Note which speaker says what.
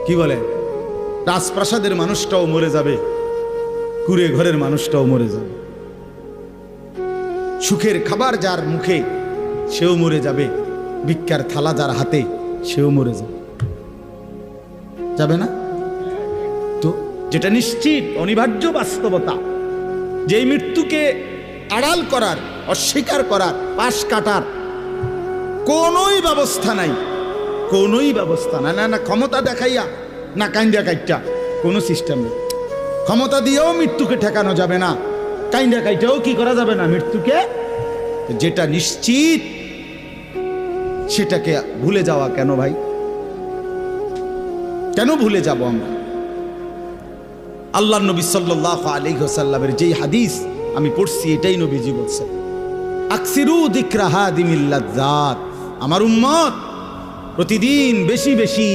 Speaker 1: কি বলে, রাজপ্রাসাদের মানুষটাও মরে যাবে, কুড়ে ঘরের মানুষটাও মরে যাবে, সুখের খাবার যার মুখে সেও মরে যাবে, ভিক্ষার থালা যার হাতে সেও মরে যাবে, যাবে না? তো যেটা নিশ্চিত অনিবার্য বাস্তবতা, যেই মৃত্যুকে আড়াল করার, অস্বীকার করার, পাশ কাটার কোনোই ব্যবস্থা নাই, কোনোই ব্যবস্থা নাই। না না ক্ষমতা দেখাইয়া, না কাইন্দা কাইটা, কোনো সিস্টেম নেই। ক্ষমতা দিয়েও মৃত্যুকে ঠেকানো যাবে না, কাইন্দা কাইটাও কি করা যাবে না মৃত্যুকে। যেটা নিশ্চিত সেটাকে ভুলে যাওয়া কেন ভাই? কেন ভুলে যাব আমরা? আল্লাহর নবী সাল্লাল্লাহু আলাইহি ওয়াসাল্লামের যেই হাদিস আমি পড়ছি, এটাই নবীজি বলছেন, আকসিরু যিকরা হাদিমিল লাজ্জাত, আমার উম্মত প্রতিদিন বেশি বেশি